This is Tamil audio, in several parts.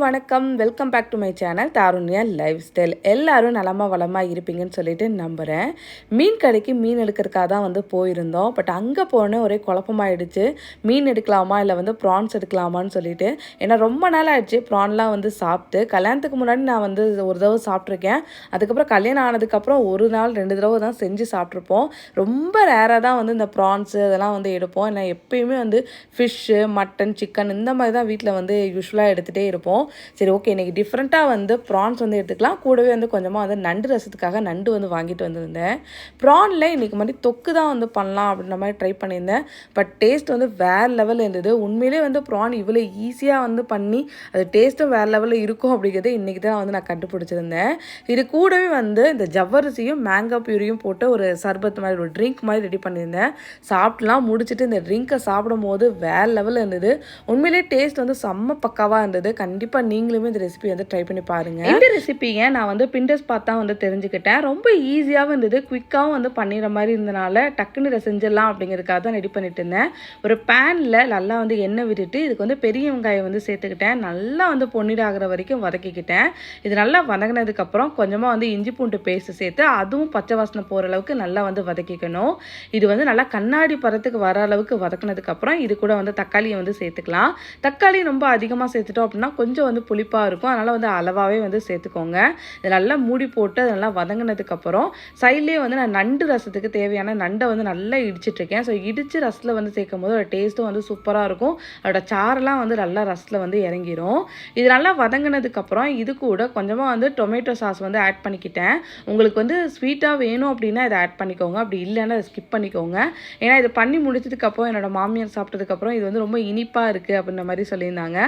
வணக்கம். Welcome back to my channel Tarunya lifestyle. எல்லாரும் நலமாக வளமாக இருப்பீங்கன்னு சொல்லிட்டு நம்புகிறேன். மீன் கடைக்கு மீன் எடுக்கிறதுக்காக தான் போயிருந்தோம். பட் அங்கே போனே ஒரே குழப்பமாயிடுச்சு. மீன் எடுக்கலாமா இல்லை ப்ரான்ஸ் எடுக்கலாமான்னு சொல்லிட்டு. ஏன்னா ரொம்ப நாள் ஆயிடுச்சு ப்ரான்லாம் சாப்பிட்டு. கல்யாணத்துக்கு முன்னாடி நான் ஒரு தடவை சாப்பிட்ருக்கேன். அதுக்கப்புறம் கல்யாணம் ஆனதுக்கப்புறம் ஒரு நாள் 2 தடவை தான் செஞ்சு சாப்பிட்ருப்போம். ரொம்ப ரேராக தான் இந்த ப்ரான்ஸு அதெல்லாம் எடுப்போம். ஏன்னா எப்பயுமே ஃபிஷ்ஷு, மட்டன், சிக்கன் இந்த மாதிரி தான் வீட்டில் யூஸ்வலாக எடுத்துகிட்டே இருப்போம். சரி, ஓகே, இன்றைக்கி டிஃப்ரெண்ட்டாக ப்ரான்ஸ் எடுத்துக்கலாம். கூடவே கொஞ்சமாக நண்டு ரசத்துக்காக நண்டு வாங்கிட்டு வந்திருந்தேன். ப்ரானில் இன்றைக்கி மாதிரி தொக்கு தான் பண்ணலாம் அப்படின்ற மாதிரி ட்ரை பண்ணியிருந்தேன். பட் டேஸ்ட் வேறு லெவலில் இருந்தது. உண்மையிலே ப்ரான் இவ்வளோ ஈஸியாக பண்ணி அது டேஸ்ட்டும் வேறு லெவலில் இருக்கும் அப்படிங்கிறத இன்றைக்கி தான் நான் கண்டுபிடிச்சிருந்தேன். இது கூடவே இந்த ஜவ்வரிசியும் மேங்கோ பியூரியும் போட்டு ஒரு சர்பத் மாதிரி ஒரு ட்ரிங்க் மாதிரி ரெடி பண்ணியிருந்தேன். சாப்பிட்டுலாம் முடிச்சுட்டு இந்த ட்ரிங்க்கை சாப்பிடும் போது வேறு லெவலில் இருந்தது. உண்மையிலே டேஸ்ட் செம்ம பக்காவாக இருந்தது. கண்டிப்பாக நீங்களுமே இந்த ரெசிபி ட்ரை பண்ணி பாருங்கள். இந்த ரெசிபியை நான் பிண்டர்ஸ் பார்த்து தான் தெரிஞ்சுக்கிட்டேன். ரொம்ப ஈஸியாகவும் இருந்தது, குயிக்காகவும் பண்ணிடுற மாதிரி இருந்தனால டக்குன்னு இதை செஞ்சிடலாம் அப்படிங்கிறதுக்காக தான் ரெடி பண்ணிட்டு இருந்தேன். ஒரு பேனில் நல்லா எண்ணெய் விட்டுட்டு இதுக்கு பெரிய வெங்காயம் சேர்த்துக்கிட்டேன். நல்லா பொன்னிற ஆகிற வரைக்கும் வதக்கிக்கிட்டேன். இது நல்லா வதங்கினதுக்கப்புறம் கொஞ்சமாக இஞ்சி பூண்டு பேஸ்ட் சேர்த்து அதுவும் பச்சை வாசனை போகிற அளவுக்கு நல்லா வதக்கிக்கணும். இது நல்லா கண்ணாடி பதத்துக்கு வர அளவுக்கு வதக்கினதுக்கப்புறம் இது கூட தக்காளியை சேர்த்துக்கலாம். தக்காளி ரொம்ப அதிகமாக சேர்த்துட்டோம் அப்படின்னா கொஞ்சம் புளிப்பாக இருக்கும். அதனால் அளவாகவே சேர்த்துக்கோங்க. இது நல்லா மூடி போட்டு அது நல்லா வதங்கினதுக்கப்புறம் சைட்லேயே நான் நண்டு ரசத்துக்கு தேவையான நண்டை நல்லா இடிச்சிட்ருக்கேன். ஸோ இடித்து ரசத்தில் சேர்க்கும் போது அதோட டேஸ்ட்டும் சூப்பராக இருக்கும். அதோட சாரெல்லாம் நல்லா ரசத்தில் இறங்கிடும். இது நல்லா வதங்கினதுக்கப்புறம் இது கூட கொஞ்சமாக டொமேட்டோ சாஸ் ஆட் பண்ணிக்கிட்டேன். உங்களுக்கு ஸ்வீட்டாக வேணும் அப்படின்னா இதை ஆட் பண்ணிக்கோங்க. அப்படி இல்லைன்னா அதை ஸ்கிப் பண்ணிக்கோங்க. ஏன்னா இது பண்ணி முடிச்சதுக்கப்புறம் என்னோட மாமியார் சாப்பிட்டதுக்கப்புறம் இது ரொம்ப இனிப்பாக இருக்குது அப்படின்ற மாதிரி சொல்லியிருந்தாங்க.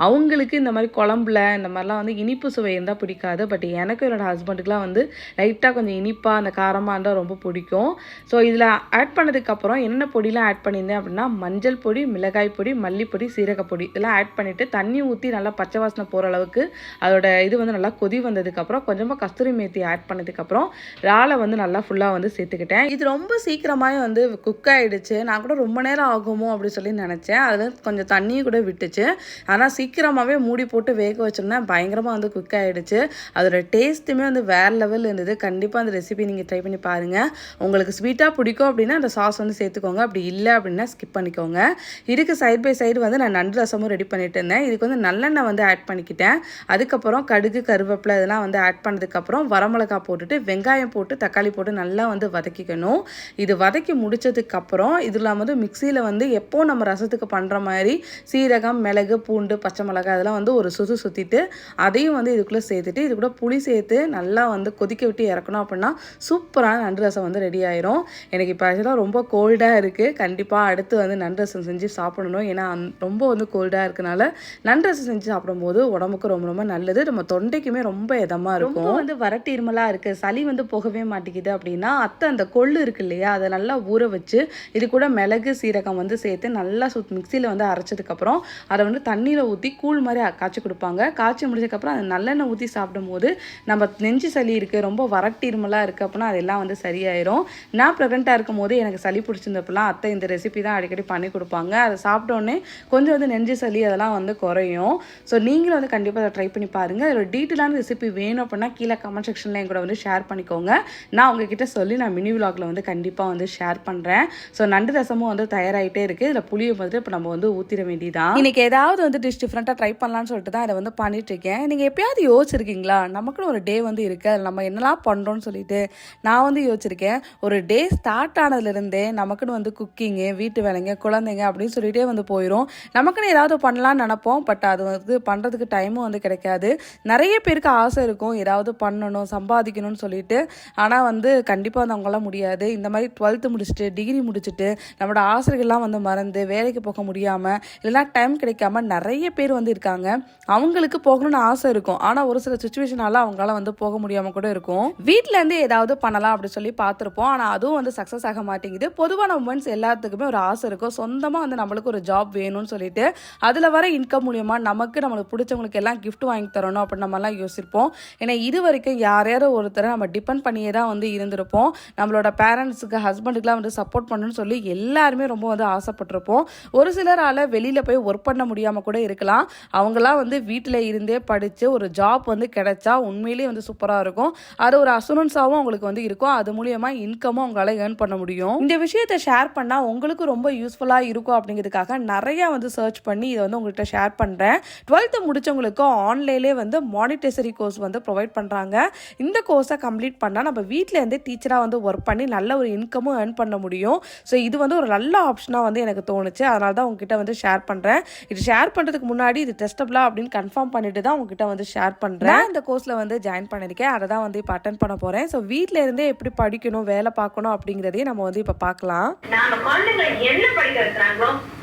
அவங்களுக்கு இந்த மாதிரி குழம்புல இந்த மாதிரிலாம் இனிப்பு சுவை இருந்தால் பிடிக்காது. பட் எனக்கு என்னோடய ஹஸ்பண்டுக்குலாம் லைட்டாக கொஞ்சம் இனிப்பாக அந்த காரமாக இருந்தால் ரொம்ப பிடிக்கும். ஸோ இதில் ஆட் பண்ணதுக்கப்புறம் என்னென்ன பொடியெலாம் ஆட் பண்ணியிருந்தேன் அப்படின்னா மஞ்சள் பொடி, மிளகாய் பொடி, மல்லிப்பொடி, சீரகப்பொடி இதெல்லாம் ஆட் பண்ணிவிட்டு தண்ணி ஊற்றி நல்லா பச்சை வாசனை போகிற அளவுக்கு அதோட இது நல்லா கொதி வந்ததுக்கப்புறம் கொஞ்சமாக கஸ்தூரி மேத்தி ஆட் பண்ணதுக்கப்புறம் இறாலை நல்லா ஃபுல்லாக சேர்த்துக்கிட்டேன். இது ரொம்ப சீக்கிரமாக குக் ஆகிடுச்சு. நான் கூட ரொம்ப நேரம் ஆகுமோ அப்படின்னு சொல்லி நினச்சேன். அதில் கொஞ்சம் தண்ணியும் கூட விட்டுச்சு. ஆனால் சீக்கிரமாகவே மூடி போட்டு வேக வச்சோம்னா பயங்கரமாக குக் ஆகிடுச்சு. அதோட டேஸ்ட்டுமே வேறு லெவலில் இருந்தது. கண்டிப்பாக அந்த ரெசிபி நீங்கள் ட்ரை பண்ணி பாருங்கள். உங்களுக்கு ஸ்வீட்டாக பிடிக்கும் அப்படின்னா அந்த சாஸ் சேர்த்துக்கோங்க. அப்படி இல்லை அப்படின்னா ஸ்கிப் பண்ணிக்கோங்க. இதுக்கு சைட் பை சைடு நான் நண்டு ரசமும் ரெடி பண்ணிட்டு இருந்தேன். இதுக்கு நல்லெண்ணெய் ஆட் பண்ணிக்கிட்டேன். அதுக்கப்புறம் கடுகு, கருவேப்பிலை இதெல்லாம் ஆட் பண்ணதுக்கப்புறம் வரமிளகா போட்டுட்டு வெங்காயம் போட்டு தக்காளி போட்டு நல்லா வதக்கிக்கணும். இது வதக்கி முடிச்சதுக்கப்புறம் இதில் மிக்சியில் எப்போ நம்ம ரசத்துக்கு பண்ணுற மாதிரி சீரகம், மிளகு, பூண்டு, பச்சை மிளகாய் அதெல்லாம் ஒரு சுற்றிட்டு அதையும் இதுக்குள்ளே சேர்த்துட்டு இது கூட புளி சேர்த்து நல்லா கொதிக்க விட்டு இறக்கணும். அப்படின்னா சூப்பரான நண்டு ரசம் ரெடி ஆயிரும். எனக்கு இப்போ ஆக்சுவலாக ரொம்ப கோல்டாக இருக்குது. கண்டிப்பாக அடுத்து நண்டு ரசம் செஞ்சு சாப்பிடணும். ஏன்னா ரொம்ப கோல்டாக இருக்கனால நண்டு ரசம் செஞ்சு சாப்பிடும்போது உடம்புக்கு ரொம்ப ரொம்ப நல்லது. நம்ம தொண்டைக்குமே ரொம்ப இதமாக இருக்கும். வறட்டு இருமலாக இருக்குது, சளி போகவே மாட்டேங்குது அப்படின்னா அந்த கொள்ளு இருக்கு இல்லையா, அதை நல்லா ஊற வச்சு இது கூட மிளகு, சீரகம் சேர்த்து நல்லா மிக்சியில் அரைச்சதுக்கப்புறம் அதை தண்ணியில் ஊற்றி கூழ் மாதிரி காய்ச்சி கொடுப்பாங்க. காய்ச்சி முடிச்சதுக்கப்புறம் அதை நல்லெண்ணெய் ஊற்றி சாப்பிடும் போது நம்ம நெஞ்சு சளி இருக்குது, ரொம்ப வறட்டு இருமலாக இருக்குது அப்படின்னா அதெல்லாம் சரியாயிரும். நான் ப்ரெக்னெண்ட்டாக இருக்கும் போது எனக்கு சளி பிடிச்சிருந்தப்பெல்லாம் அத்தை இந்த ரெசிபி தான் அடிக்கடி பண்ணி கொடுப்பாங்க. அதை சாப்பிட்டோன்னே கொஞ்சம் நெஞ்சு சளி அதெல்லாம் குறையும். ஸோ நீங்களும் கண்டிப்பாக அதை ட்ரை பண்ணி பாருங்கள். அதில் டீட்டெயிலான ரெசிபி வேணும் அப்படின்னா கீழே கமெண்ட் செக்ஷனில் என் கூட ஷேர் பண்ணிக்கோங்க. நான் உங்ககிட்ட சொல்லி நான் மினி விலாகில் கண்டிப்பாக ஷேர் பண்ணுறேன். ஸோ நண்டு ரசமும் தயாராகிட்டே இருக்குது. இதில் புளியை இப்போ நம்ம ஊற்றிட வேண்டியதான். இன்னைக்கு ஏதாவது டிஷ் டிஃப்ரெண்ட்டாக ட்ரை பண்ணலான்னு சொல்லிட்டு தான் இதை பண்ணிட்டு இருக்கேன். நீங்கள் எப்பயாவது யோசிச்சிருக்கீங்களா நமக்குன்னு ஒரு டே இருக்குது, அதில் நம்ம என்னெல்லாம் பண்ணுறோன்னு சொல்லிட்டு? நான் யோசிச்சிருக்கேன். ஒரு டே ஸ்டார்ட் ஆனதுலேருந்தே நமக்குன்னு குக்கிங்கு, வீட்டு வேலைங்க, குழந்தைங்க அப்படின்னு சொல்லிட்டே போயிடும். நமக்குன்னு ஏதாவது பண்ணலான்னு நினப்போம். பட் அது பண்ணுறதுக்கு டைமும் கிடைக்காது. நிறைய பேருக்கு ஆசை இருக்கும் ஏதாவது பண்ணணும், சம்பாதிக்கணும்னு சொல்லிட்டு. ஆனால் கண்டிப்பாக அவங்களாம் முடியாது. இந்த மாதிரி 12th முடிச்சுட்டு டிகிரி முடிச்சுட்டு நம்மளோட ஆசைகள்லாம் மறந்து வேலைக்கு போக முடியாமல் இல்லைனா டைம் கிடைக்காம நிறைய பேர் இருக்காங்க. அவங்களுக்கு போகணும்னு ஆசை இருக்கும். ஆனால் ஒரு சில சுச்சுவேஷனால அவங்களால போக முடியாமல் கூட இருக்கும். வீட்டிலேருந்து ஏதாவது பண்ணலாம் அப்படி சொல்லி பார்த்துருப்போம். ஆனால் அதுவும் சக்ஸஸ் ஆக மாட்டேங்குது. பொதுவான உமன்ஸ் எல்லாத்துக்குமே ஒரு ஆசை இருக்கும், சொந்தமாக நம்மளுக்கு ஒரு ஜாப் வேணும்னு சொல்லிட்டு அதில் வர இன்கம் மூலியமாக நம்மளுக்கு பிடிச்சவங்களுக்கு எல்லாம் கிஃப்ட் வாங்கி தரணும் அப்படின்னு நம்மலாம் யோசிப்போம். ஏன்னா இது வரைக்கும் யாரையாவது ஒருத்தரை நம்ம டிபெண்ட் பண்ணியே தான் இருந்திருப்போம். நம்மளோட பேரண்ட்ஸுக்கு, ஹஸ்பண்டுக்குலாம் சப்போர்ட் பண்ணணும்னு சொல்லி எல்லாருமே ரொம்ப ஆசைப்பட்டிருப்போம். ஒரு சிலரால் வெளியில் போய் ஒர்க் பண்ண முடியாமல் கூட இருக்கலாம். அவங்களாம் வந்து வீட்டில் இருந்தே படித்து ஒரு ஜாப் வந்து கிடைச்சா உண்மையிலேயே வந்து சூப்பராக இருக்கும். அது ஒரு அசூரன்ஸாகவும் உங்களுக்கு வந்து இருக்கும். அது மூலியமாக இன்கமும் உங்களால் ஏர்ன் பண்ண முடியும். இந்த விஷயத்தை ஷேர் பண்ணால் உங்களுக்கு ரொம்ப யூஸ்ஃபுல்லாக இருக்கும் அப்படிங்கிறதுக்காக நிறையா வந்து சர்ச் பண்ணி இதை வந்து உங்கள்கிட்ட ஷேர் பண்ணுறேன். 12th முடிச்சவங்களுக்கு ஆன்லைன்லேயே வந்து மானிட்டரி கோர்ஸ் வந்து ப்ரொவைட் பண்ணுறாங்க. இந்த கோர்ஸை கம்ப்ளீட் பண்ணால் நம்ம வீட்டில் இருந்தே டீச்சராக வந்து ஒர்க் பண்ணி நல்ல ஒரு இன்கமும் ஏர்ன் பண்ண முடியும். ஸோ இது வந்து ஒரு நல்ல ஆப்ஷனாக வந்து எனக்கு தோணுச்சு. அதனால தான் உங்ககிட்ட வந்து ஷேர் பண்ணுறேன். இது ஷேர் பண்ணுறதுக்கு முன்னாடி இது டெஸ்டபிளா அப்படின்னு கன்ஃபார்ம் பண்ணிட்டு தான் உங்ககிட்ட வந்து ஷேர் பண்ணுறேன். இந்த கோர்ஸில் வந்து ஜாயின் பண்ணியிருக்கேன். அதை தான் வந்து இப்போ அட்டன் பண்ண போகிறேன். ஸோ வீட்டில் இருந்தே எப்படி படிக்கணும், வேலை பார்க்கணும் அப்படிங்கிறதையும் நம்ம வந்து இப்போ பார்க்கலாம்.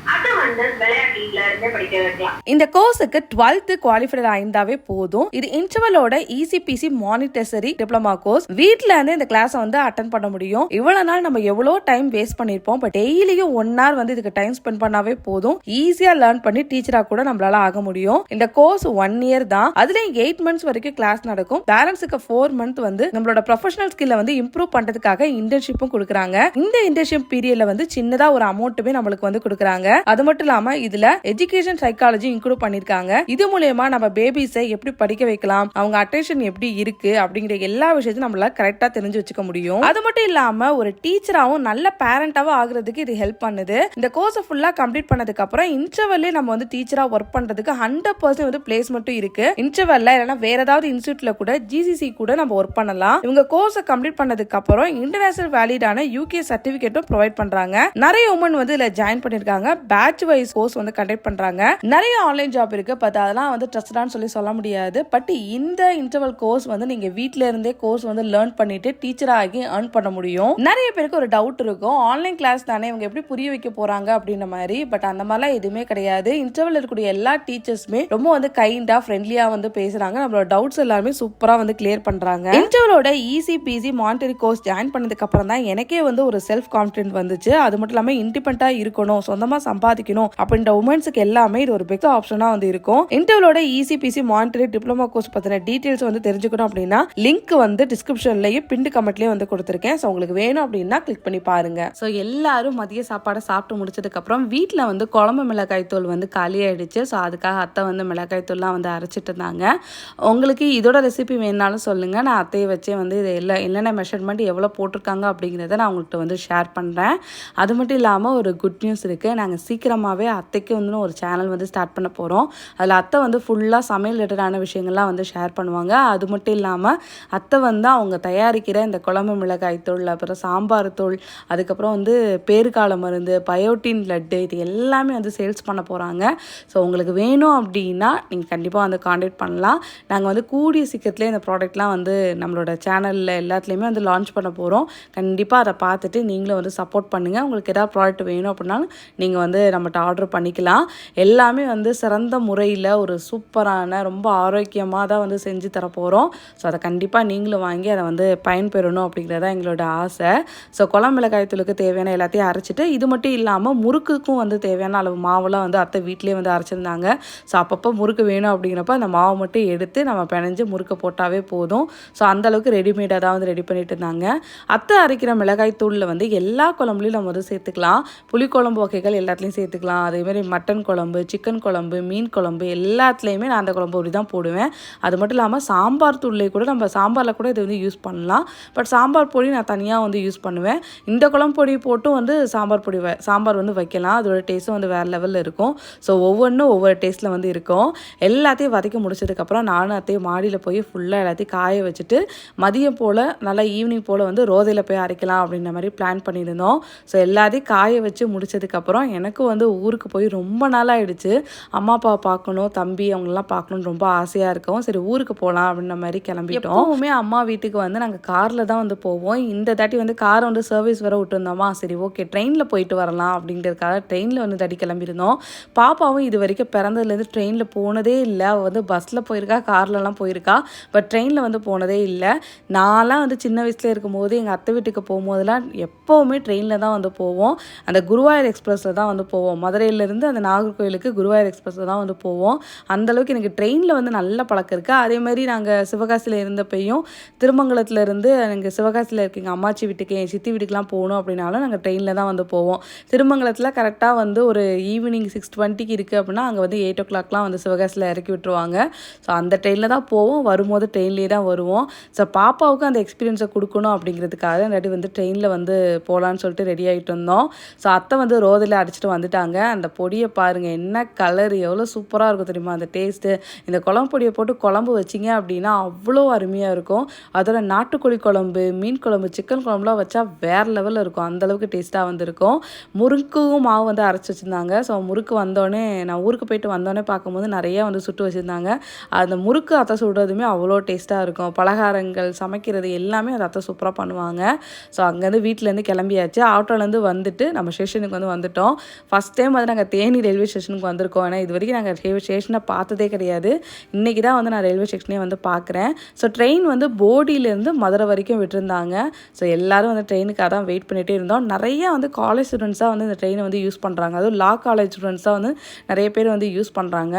இந்த கோர்ஸுக்கு 12th குவாலிஃபைட் ஆயிருந்தாவே போதும். இது இன்டர்வலோட ECPC மானிட்டரி டிப்ளமா கோர்ஸ். வீட்ல இருந்து இந்த கிளாஸ் வந்து அட்டெண்ட் பண்ண முடியும். இவ்வளவு நாள் நம்ம எவ்வளோ டைம் வேஸ்ட் பண்ணிருப்போம். பட் டெய்லியும் 1 hour வந்து இதுக்கு டைம் ஸ்பெண்ட் பண்ணாவே போதும். ஈஸியா லேர்ன் பண்ணி டீச்சரா கூட நம்மளால ஆக முடியும். இந்த கோர்ஸ் 1 year தான். அதுலயும் 8 months வரைக்கும் கிளாஸ் நடக்கும். பேலன்ஸுக்கு 4 month வந்து நம்மளோட ப்ரொஃபஷனல் ஸ்கில்ல வந்து இம்ப்ரூவ் பண்றதுக்காக இன்டர்ன்ஷிப்பும் கொடுக்குறாங்க. இந்த இன்டர்ன்ஷிப் பீரியட்ல வந்து சின்னதா ஒரு அமௌண்ட்டுமே நம்மளுக்கு வந்து கொடுக்குறாங்க. அது மட்டும் இல்லாம இதுல எஜுகேஷன் சைக்காலஜி இன்க்ளூட் பண்ணிருக்காங்க. இது மூலமா நம்ம பேபிஸை எப்படி படிக்க வைக்கலாம், அவங்க அட்டென்ஷன் எப்படி இருக்கு அப்படிங்கிற எல்லா விஷயத்தையும் நம்மளால கரெக்டா தெரிஞ்சு வச்சுக்க முடியும். அது மட்டும் இல்லாம ஒரு டீச்சராவும் நல்ல பேரண்டாவும் ஆகுறதுக்கு இது ஹெல்ப் பண்ணுது. இந்த கோர்ஸை ஃபுல்லா கம்ப்ளீட் பண்ணதுக்கு அப்புறம் இன்டர்வல்லே நம்ம வந்து டீச்சரா ஒர்க் பண்றதுக்கு 100% வந்து பிளேஸ்மெண்ட் இருக்கு. இன்டர்வல்ல இல்லைன்னா வேற ஏதாவது இன்ஸ்டியூட்ல கூட GCC கூட நம்ம ஒர்க் பண்ணலாம். இவங்க கோர்ஸை கம்ப்ளீட் பண்ணதுக்கு அப்புறம் இன்டர்நேஷனல் வேலிடான UK சர்டிபிகேட்டும் ப்ரொவைட் பண்றாங்க. நிறைய உமன் வந்து இதுல ஜாயின் பண்ணிருக்காங்க. பேட்ச் வைஸ் கோர்ஸ் வந்து கண்டக்ட் பண்றாங்க. நிறைய ஆன்லைன் ஜாப் இருக்கு. பட் அதெல்லாம் வந்து ட்ரஸ்டடான்னு சொல்ல முடியாது. பட் இந்த இன்டர்வல் கோர்ஸ் வந்து நீங்க வீட்ல இருந்தே கோர்ஸ் வந்து லேர்ன் பண்ணிட்டு டீச்சரா ஆகி earn பண்ண முடியும். நிறைய பேருக்கு ஒரு டவுட் இருக்கும், ஆன்லைன் கிளாஸ் தானே இவங்க எப்படி புரிய வைக்க போறாங்க அப்படின்ற மாதிரி. பட் அந்த மாதிரிலாம் எதுவுமே கிடையாது. இன்டர்வல் இருக்கக்கூடிய எல்லா டீச்சர்ஸுமே ரொம்ப வந்து கைண்டா ஃப்ரெண்ட்லியா வந்து பேசுறாங்க. நம்மளோட டவுட்ஸ் எல்லாமே சூப்பரா வந்து கிளியர் பண்றாங்க. இன்டர்வலோட ECPC மானிட்டரி கோர்ஸ் ஜாயின் பண்ணதுக்கு அப்புறம் தான் எனக்கே வந்து ஒரு செல்ஃப் கான்ஃபிடென்ட் வந்துச்சு. அது மட்டும் இல்லாம இண்டிபெண்டா இருக்கணும், சொந்தமா சம்பாதிக்கணும் அப்படின்ற உமன்ஸுக்கு எல்லாமே இது ஒரு பெஸ்ட் ஆப்ஷனா வந்து இருக்கும். இன்டர்வலோட ECPC மானிட்டரி டிப்ளமா கோர்ஸ் பத்தின டீடைல்ஸ் வந்து தெரிஞ்சுக்கணும் அப்படின்னா லிங்க் வந்து டிஸ்கிரிப்ஷன்லயும் பின் கமெண்ட்லயும் வந்து கொடுத்திருக்கேன். ஸோ உங்களுக்கு வேணும் அப்படின்னா கிளிக் பண்ணி பாருங்க. ஸோ எல்லாரும் மதிய சாப்பாடை சாப்பிட்டு முடிச்சதுக்கு அப்புறம் வீட்டில் வந்து குழம்பு மிளகாய் தூள் வந்து காலியாயிடுச்சு. ஸோ அதுக்காக அத்தை வந்து மிளகாய் தூள்லாம் வந்து அரைச்சிட்டு இருந்தாங்க. உங்களுக்கு இதோட ரெசிபி வேணாலும் சொல்லுங்க, நான் அத்தையை வச்சே வந்து இது என்னென்ன மெஷர்மெண்ட் எவ்வளோ போட்டிருக்காங்க அப்படிங்கிறத நான் உங்கள்கிட்ட வந்து ஷேர் பண்ணுறேன். அது மட்டும் இல்லாமல் ஒரு குட் நியூஸ் இருக்குது. நாங்கள் சீக்கிரமாகவே அத்தைக்கு வந்து ஒரு சேனல் வந்து ஸ்டார்ட் பண்ண போகிறோம். அதில் அத்தை வந்து ஃபுல்லாக சமையல் ரிலேட்டடான விஷயங்கள்லாம் வந்து ஷேர் பண்ணுவாங்க. அது மட்டும் இல்லாமல் அத்தை வந்து அவங்க தயாரிக்கிற இந்த குழம்பு மிளகாய் தூள், அப்புறம் சாம்பார் தூள், அதுக்கப்புறம் வந்து பேறுகால மருந்து, பயோட்டின் லட்டு, இது எல்லாமே வந்து சேல்ஸ் பண்ண போகிறாங்க. ஸோ உங்களுக்கு வேணும் அப்படின்னா நீங்கள் கண்டிப்பாக வந்து காண்டாக்ட் பண்ணலாம். நாங்கள் வந்து கூடிய சீக்கிரத்துலேயே இந்த ப்ராடக்ட்லாம் வந்து நம்மளோட சேனலில் எல்லாத்துலேயுமே வந்து லான்ச் பண்ண போகிறோம். கண்டிப்பாக அதை பார்த்துட்டு நீங்களும் வந்து சப்போர்ட் பண்ணுங்கள். உங்களுக்கு ஏதாவது ப்ராடக்ட் வேணும் அப்படின்னாலும் நீங்கள் வந்து நம்மகிட்ட ஆர்டர் பண்ணிக்கலாம். எல்லாமே வந்து சிறந்த முறையில் ஒரு சூப்பரான ரொம்ப ஆரோக்கியமாக தான் வந்து செஞ்சு தரப்போகிறோம். ஸோ அதை கண்டிப்பாக நீங்களும் வாங்கி அதை வந்து பயன்பெறணும் அப்படிங்கிறத எங்களோட ஆசை. ஸோ குழம்பு மிளகாய் தூளுக்கு தேவையான எல்லாத்தையும் அரைச்சிட்டு, இது மட்டும் இல்லாமல் முறுக்குக்கும் வந்து தேவையான அளவு மாவுலாம் வந்து அத்தை வீட்டிலே வந்து அரைச்சிருந்தாங்க. ஸோ அப்பப்போ முறுக்கு வேணும் அப்படிங்கிறப்ப அந்த மாவு மட்டும் எடுத்து நம்ம பிணைஞ்சு முறுக்க போட்டாவே போதும். ஸோ அந்தளவுக்கு ரெடிமேடாக தான் வந்து ரெடி பண்ணிட்டு இருந்தாங்க. அத்தை அரைக்கிற மிளகாய் தூளில் வந்து எல்லா குழம்புலையும் நம்ம வந்து சேர்த்துக்கலாம். புளிக்குழம்பு வகைகள் எல்லாத்துலேயும் சேர்த்துக்கலாம். அதேமாதிரி மட்டன் குழம்பு, சிக்கன் குழம்பு, மீன் குழம்பு எல்லாத்துலேயுமே நான் அந்த குழம்பு பொடி தான் போடுவேன். அது மட்டும் இல்லாமல் சாம்பார் தூள்லேயே கூட நம்ம சாம்பாரில் கூட இதை வந்து யூஸ் பண்ணலாம். பட் சாம்பார் பொடி நான் தனியாக வந்து யூஸ் பண்ணுவேன். இந்த குழம்பு பொடி போட்டும் வந்து சாம்பார் வந்து வைக்கலாம். அதோட டேஸ்ட்டும் வந்து வேறு லெவலில் இருக்கும். ஸோ ஒவ்வொன்றும் ஒவ்வொரு டேஸ்ட்டில் வந்து இருக்கும். எல்லாத்தையும் வதக்கி முடிச்சதுக்கப்புறம் நானும் அத்தையும் மாடியில் போய் ஃபுல்லாக எல்லாத்தையும் காய வச்சுட்டு மதியம் போல் நல்லா ஈவினிங் போல் வந்து ரோதையில் போய் அரைக்கலாம் அப்படின்ற மாதிரி பிளான் பண்ணியிருந்தோம். ஸோ எல்லாத்தையும் காய வச்சு முடிச்சதுக்கப்புறம் எனக்கும் வந்து ஊருக்கு போய் ரொம்ப நாள் ஆகிடுச்சு. அம்மா அப்பாவை பார்க்கணும், தம்பி அவங்களெலாம் பார்க்கணுன்னு ரொம்ப ஆசையாக இருக்கும். சரி ஊருக்கு போகலாம் அப்படின்ற மாதிரி கிளம்பிட்டோம். எப்பவுமே அம்மா வீட்டுக்கு வந்து நாங்கள் காரில் தான் வந்து போவோம். இந்த தாட்டி வந்து காரை வந்து சர்வீஸ் வர விட்டுருந்தோமா, சரி ஓகே ட்ரெயினில் போயிட்டு வரலாம் அப்படிங்கிறதுக்காக ட்ரெயினில் வந்து தாட்டி கிளம்பியிருந்தோம். பாப்பாவும் இது வரைக்கும் பிறந்ததுலேருந்து ட்ரெயினில் போனதே இல்லை. அவள் வந்து பஸ்ஸில் போயிருக்கா, கார்லலாம் போயிருக்கா. பட் ட்ரெயினில் வந்து போனதே இல்லை. நான்லாம் வந்து சின்ன வயசில் இருக்கும்போது எங்கள் அத்தை வீட்டுக்கு போகும்போதெல்லாம் எப்போவுமே ட்ரெயினில் தான் வந்து போவோம். அந்த குருவாயூர் எக்ஸ்பிரஸில் தான் வந்து போவோம். மதுரையிலேருந்து அந்த நாகர்கோவிலுக்கு குருவாயூர் எக்ஸ்பிரஸில் தான் வந்து போவோம். அந்தளவுக்கு எனக்கு ட்ரெயினில் வந்து நல்ல பழக்கம் இருக்குது. அதேமாதிரி நாங்கள் சிவகாசியில் இருந்தப்பையும் திருமங்கலத்துலேருந்து எங்கள் சிவகாசியில் இருக்க எங்கள் அம்மாச்சி வீட்டுக்கு என் சித்தி வீட்டுக்குலாம் போகணும் அப்படின்னாலும் நாங்கள் ட்ரெயினில் தான் வந்து போவோம். திருமங்கலத்தில் கரெக்டாக வந்து ஒரு ஈவினிங் 6:20 இருக்குது அப்படின்னா அங்கே வந்து 8 o'clockலாம் வந்து சிவகாசியில் இறக்கி விட்டுருவாங்க. ஸோ அந்த ட்ரெயினில் தான் போவோம், வரும்போது ட்ரெயின்லேயே தான் வருவோம். ஸோ பாப்பாவுக்கு அந்த எக்ஸ்பீரியன்ஸை கொடுக்கணும் அப்படிங்கிறதுக்காக இல்லாட்டி வந்து ட்ரெயினில் வந்து போகலான்னு சொல்லிட்டு ரெடி ஆகிட்டு இருந்தோம். ஸோ அத்தை வந்து ரோதில் அடிச்சுட்டு வந்துட்டாங்க. அந்த பொடியை பாருங்கள், என்ன கலர், எவ்வளோ சூப்பராக இருக்கும் தெரியுமா அந்த டேஸ்ட்டு. இந்த குழம்பு பொடியை போட்டு குழம்பு வச்சிங்க அப்படின்னா அவ்வளோ அருமையாக இருக்கும். அதோட நாட்டுக்கோழி குழம்பு, மீன் குழம்பு, சிக்கன் குழம்புலாம் வச்சா வேறு லெவலில் இருக்கும். அந்தளவுக்கு டேஸ்ட்டாக வந்துருக்கும். முறுக்கும் மாவு வந்து அரைச்சி வச்சுருந்தாங்க. ஸோ முறுக்கு வந்தோடனே நான் ஊருக்கு போயிட்டு வந்தோடனே பார்க்கும்போது நிறையா வந்து சுட்டு வச்சுருந்தாங்க. அந்த முறுக்கு அத்தை சுடுறதுமே அவ்வளோ டேஸ்ட்டாக இருக்கும். பலகாரங்கள் சமைக்கிறது எல்லாமே அந்த அத்தை சூப்பராக பண்ணுவாங்க. ஸோ அங்கேருந்து வீட்டிலேருந்து கிளம்பியாச்சு. ஆட்டோலேருந்து வந்துட்டு நம்ம ஸ்டேஷனுக்கு வந்து வந்துவிட்டோம். ஃபஸ்ட் டைம் வந்து நாங்கள் தேனி ரயில்வே ஸ்டேஷனுக்கு வந்திருக்கோம். ஏன்னா இது வரைக்கும் நாங்கள் ரயில்வே ஸ்டேஷனை பார்த்ததே கிடையாது. இன்றைக்கி தான் வந்து நான் ரயில்வே ஸ்டேஷனே வந்து பார்க்குறேன். ஸோ ட்ரெயின் வந்து போடியிலேருந்து மதுரை வரைக்கும் விட்டுருந்தாங்க. ஸோ எல்லோரும் வந்து ட்ரெயினுக்காக தான் வெயிட் பண்ணிகிட்டே இருந்தோம். நிறையா வந்து காலேஜ் ஸ்டூடெண்ட்ஸாக வந்து இந்த ட்ரெயினை வந்து யூஸ் பண்ணுறாங்க. அதுவும் லா காலேஜ் ஸ்டூடெண்ட்ஸாக வந்து நிறைய பேர் வந்து யூஸ் பண்ணுறாங்க.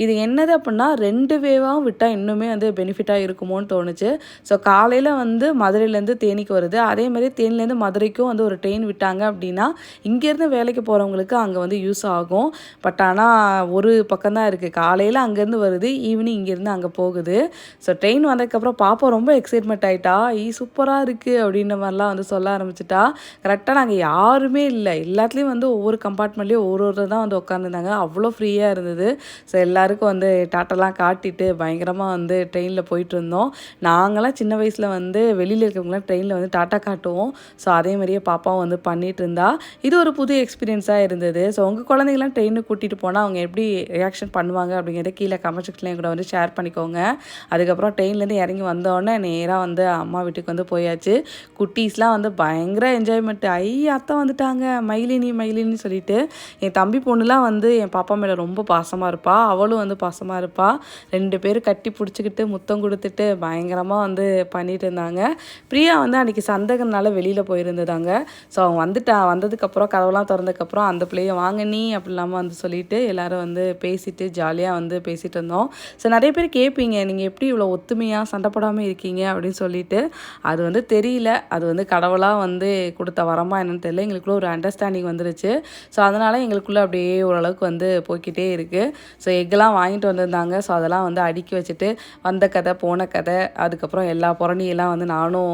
இது என்னது அப்படின்னா 2 வேவாகவும் விட்டால் இன்னுமே வந்து பெனிஃபிட்டாக இருக்குமோன்னு தோணுச்சு. ஸோ காலையில் வந்து மதுரையிலேருந்து தேனிக்கு வருது. அதேமாதிரி தேனிலேருந்து மதுரைக்கும் வந்து ஒரு ட்ரெயின் விட்டாங்க அப்படின்னா இங்கேருந்து வேலைக்கு போகிறவங்களுக்கு அங்கே வந்து யூஸ் ஆகும். பட் ஆனால் ஒரு பக்கம் தான் இருக்குது. காலையில் அங்கேருந்து வருது, ஈவினிங் இங்கேருந்து அங்கே போகுது. ஸோ ட்ரெயின் வந்ததுக்கப்புறம் பாப்பா ரொம்ப எக்ஸைட்மெண்ட் ஆகிட்டா. சூப்பராக இருக்குது அப்படின்ற மாதிரிலாம் வந்து சொல்ல ஆரம்பிச்சிட்டா. கரெக்டாக நாங்கள் யாருமே இல்லை, எல்லாத்துலேயும் வந்து ஒவ்வொரு கம்பார்ட்மெண்ட்லேயும் ஒருத்தர் தான் வந்து உட்காந்துருந்தாங்க. அவ்வளோ ஃப்ரீயாக இருந்தது. ஸோ எல்லாருக்கும் வந்து டாட்டெல்லாம் காட்டிட்டு பயங்கரமாக வந்து ட்ரெயினில் போயிட்டு இருந்தோம். நாங்களாம் சின்ன வயசில் வந்து வெளியில் இருக்கிறவங்களாம் ட்ரெயினில் வந்து டாட்டா காட்டுவோம். ஸோ அதே மாதிரியே பாப்பாவும் வந்து பண்ணிகிட்டு இருந்தா. இது ஒரு புது எக்ஸ்பீரியன்ஸாக இருந்தது. ஸோ உங்கள் குழந்தைங்களாம் ட்ரெயினுக்கு கூட்டிகிட்டு போனால் அவங்க எப்படி ரியாக்ஷன் பண்ணுவாங்க அப்படிங்கிறத கீழே கமெண்ட் செக்ஷன்லேயும் கூட வந்து ஷேர் பண்ணிக்கோங்க. அதுக்கப்புறம் ட்ரெயின்லேருந்து இறங்கி வந்தோடனே நேராக வந்து அம்மா வீட்டுக்கு வந்து போயாச்சு. குட்டீஸ்லாம் வந்து பயங்கர என்ஜாய்மெண்ட்டு. அத்தை வந்துட்டாங்க, மயிலினி சொல்லிட்டு. என் தம்பி பொண்ணுலாம் வந்து என் பாப்பா மேலே ரொம்ப பாசமாக இருப்பாள். அவளும் வந்து பாசமாக இருப்பாள். 2 பேரும் கட்டி பிடிச்சிக்கிட்டு முத்தம் கொடுத்துட்டு பயங்கரமாக வந்து பண்ணிட்டு இருந்தாங்க. பிரியா வந்து அன்றைக்கி சந்தகனால வெளியில் போயிருந்ததாங்க. ஸோ அவங்க வந்ததுக்கப்புறம் கதவுலாம் திறந்ததுக்கப்புறம் அந்த பிள்ளைய வாங்க நீ அப்படி இல்லாமல் வந்து சொல்லிவிட்டு எல்லோரும் வந்து பேசிட்டு ஜாலியாக வந்து பேசிகிட்டு இருந்தோம். ஸோ நிறைய பேர் கேட்பீங்க, நீங்கள் எப்படி இவ்வளோ ஒத்துமையாக சண்டை போடாமல் இருக்கீங்க அப்படின்னு சொல்லிட்டு. அது வந்து தெரியல, அது வந்து கடவுளாக வந்து கொடுத்த வரமா என்னன்னு தெரியல. எங்களுக்குள்ள ஒரு அண்டர்ஸ்டாண்டிங் வந்துருச்சு. ஸோ அதனால் எங்களுக்குள்ளே அப்படியே ஓரளவுக்கு வந்து போய்கிட்டே இருக்குது. ஸோ எக்கெல்லாம் வாங்கிட்டு வந்திருந்தாங்க. ஸோ அதெல்லாம் வந்து அடுக்கி வச்சுட்டு வந்த கதை போன கதை அதுக்கப்புறம் எல்லா புறணியெல்லாம் வந்து நானும்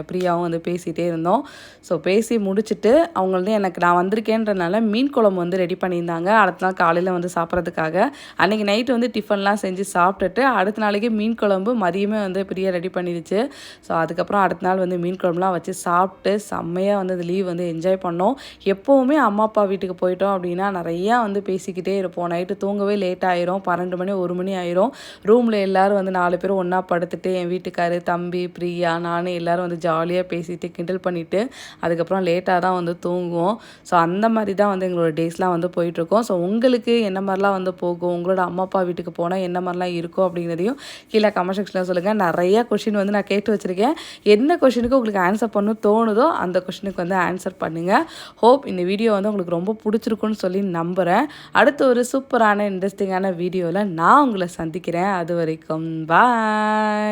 பிரியாவும் வந்து பேசிகிட்டே இருந்தோம். ஸோ பேசி முடிச்சுட்டு அவங்க வந்து எனக்கு நான் வந்திருக்கேன்றனால மீன் குழம்பு வந்து ரெடி பண்ணியிருந்தாங்க. அடுத்த நாள் காலையில் வந்து சாப்பிட்றதுக்காக. அன்றைக்கி நைட்டு வந்து டிஃபன்லாம் செஞ்சு சாப்பிட்டுட்டு அடுத்த நாளைக்கு மீன் குழம்பு மதியமே வந்து பிரியா ரெடி பண்ணிடுச்சு. ஸோ அதுக்கப்புறம் அடுத்த நாள் வந்து மீன் குழம்புலாம் வச்சு சாப்பிட்டு செம்மையாக வந்து அந்த லீவ் வந்து என்ஜாய் பண்ணோம். எப்போவுமே அம்மா அப்பா வீட்டுக்கு போயிட்டோம் அப்படின்னா நிறையா வந்து பேசிக்கிட்டே இருப்போம். நைட்டு தூங்கவே லேட் ஆயிரும், 12 மணி 1 மணி ஆயிரும். ரூமில் எல்லோரும் வந்து 4 பேரும் ஒன்றா படுத்துட்டு என் வீட்டுக்காரு, தம்பி, பிரியா, நான் எல்லோரும் வந்து ஜாலியாக பேசிட்டு கிண்டல் பண்ணிவிட்டு அதுக்கப்புறம் லேட்டாக தான் வந்து தூங்குவோம். ஸோ அந்த மாதிரி தான் வந்து எங்களோட டேஸ்லாம் வந்து போயிட்டுருக்கோம். ஸோ உங்களுக்கு என்ன மாதிரிலாம் வந்து போகும், உங்களோட அம்மா அப்பா வீட்டுக்கு போனால் என்ன மாதிரிலாம் இருக்கும் அப்படிங்கிறதையும் கீழே கமெண்ட் செக்ஷனில் சொல்லுங்கள். நிறையா கொஷின் வந்து நான் கேட்டு வச்சுருக்கேன். எந்த கொஷினுக்கு உங்களுக்கு ஆன்சர் பண்ண தோணுதோ அந்த கொஷினுக்கு வந்து ஆன்சர் பண்ணுங்கள். ஹோப் இந்த வீடியோ வந்து உங்களுக்கு ரொம்ப பிடிச்சிருக்குன்னு சொல்லி நம்புகிறேன். அடுத்து ஒரு சூப்பரான இன்ட்ரெஸ்டிங்கான வீடியோவில் நான் உங்களை சந்திக்கிறேன். அது வரைக்கும் பாய்.